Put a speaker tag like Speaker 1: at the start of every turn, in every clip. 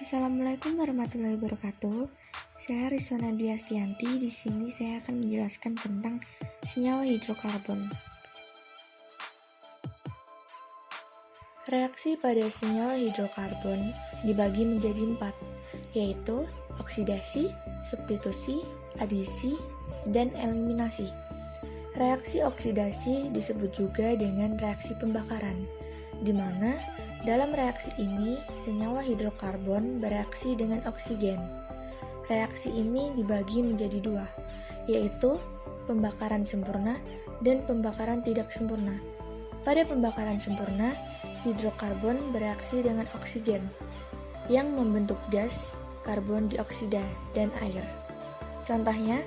Speaker 1: Assalamualaikum warahmatullahi wabarakatuh. Saya Rizwana Dwiastianti. Di sini saya akan menjelaskan tentang senyawa hidrokarbon. Reaksi pada senyawa hidrokarbon dibagi menjadi 4, yaitu oksidasi, substitusi, adisi, dan eliminasi. Reaksi oksidasi disebut juga dengan reaksi pembakaran, di mana dalam reaksi ini senyawa hidrokarbon bereaksi dengan oksigen. Reaksi ini dibagi menjadi 2, yaitu pembakaran sempurna dan pembakaran tidak sempurna. Pada pembakaran sempurna, hidrokarbon bereaksi dengan oksigen yang membentuk gas karbon dioksida dan air. Contohnya,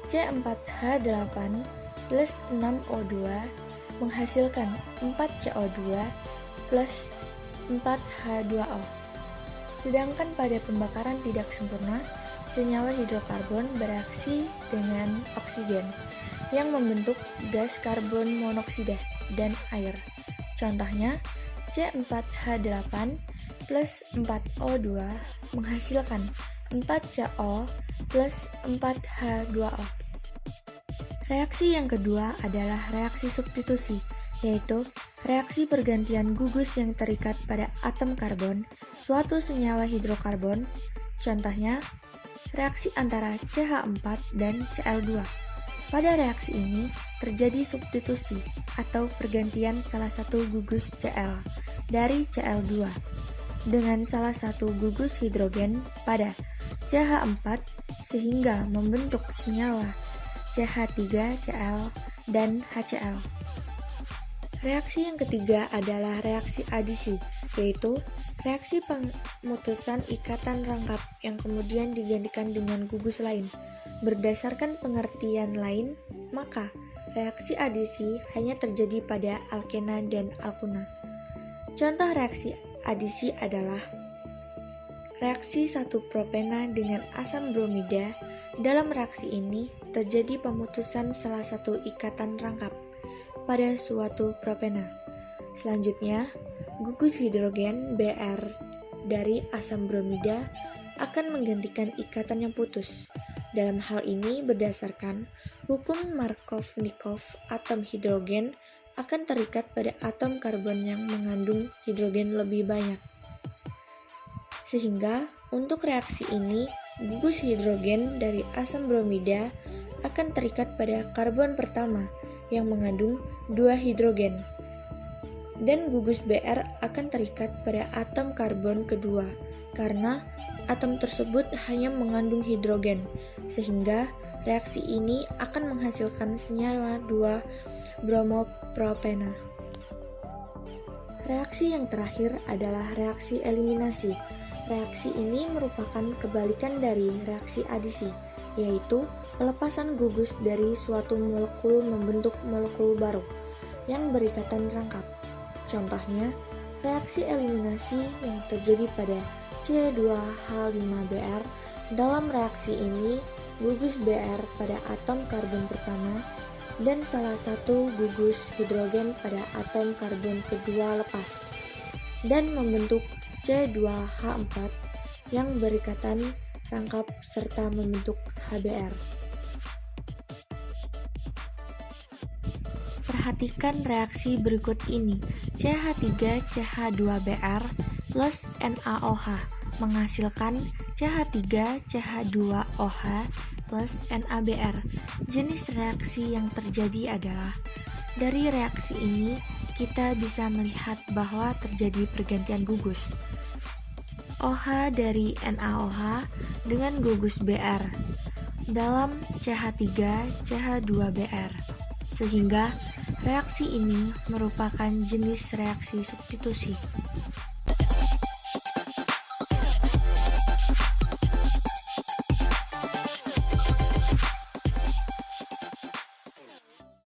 Speaker 1: C4H8 plus 6O2 menghasilkan 4CO2 plus 4H2O. Sedangkan pada pembakaran tidak sempurna, senyawa hidrokarbon bereaksi dengan oksigen yang membentuk gas karbon monoksida dan air. Contohnya, C4H8 plus 4O2 menghasilkan 4CO plus 4H2O. Reaksi yang kedua adalah reaksi substitusi, yaitu reaksi pergantian gugus yang terikat pada atom karbon suatu senyawa hidrokarbon. Contohnya, reaksi antara CH4 dan Cl2. Pada reaksi ini terjadi substitusi atau pergantian salah satu gugus Cl dari Cl2 dengan salah satu gugus hidrogen pada CH4 sehingga membentuk senyawa CH3Cl dan HCl. Reaksi yang ketiga adalah reaksi adisi, yaitu reaksi pemutusan ikatan rangkap yang kemudian digantikan dengan gugus lain. Berdasarkan pengertian lain, maka reaksi adisi hanya terjadi pada alkena dan alkuna. Contoh reaksi adisi adalah reaksi 1-propena dengan asam bromida. Dalam reaksi ini terjadi pemutusan salah satu ikatan rangkap pada suatu propena. Selanjutnya, gugus hidrogen Br dari asam bromida akan menggantikan ikatan yang putus. Dalam hal ini berdasarkan hukum Markov-Nikov, atom hidrogen akan terikat pada atom karbon yang mengandung hidrogen lebih banyak. Sehingga untuk reaksi ini, gugus hidrogen dari asam bromida akan terikat pada karbon pertama yang mengandung 2 hidrogen, dan gugus Br akan terikat pada atom karbon kedua karena atom tersebut hanya mengandung hidrogen, sehingga reaksi ini akan menghasilkan senyawa 2-bromopropena. Reaksi yang terakhir adalah reaksi eliminasi. Reaksi ini merupakan kebalikan dari reaksi adisi, yaitu pelepasan gugus dari suatu molekul membentuk molekul baru yang berikatan rangkap. Contohnya, reaksi eliminasi yang terjadi pada C2H5Br. Dalam reaksi ini, gugus Br pada atom karbon pertama dan salah satu gugus hidrogen pada atom karbon kedua lepas dan membentuk C2H4 yang berikatan rangkap serta membentuk HBr. Perhatikan reaksi berikut ini. CH3CH2Br plus NaOH menghasilkan CH3CH2OH plus NaBr. Jenis reaksi yang terjadi adalah dari reaksi ini kita bisa melihat bahwa terjadi pergantian gugus OH dari NaOH dengan gugus Br dalam CH3CH2Br, sehingga reaksi ini merupakan jenis reaksi substitusi.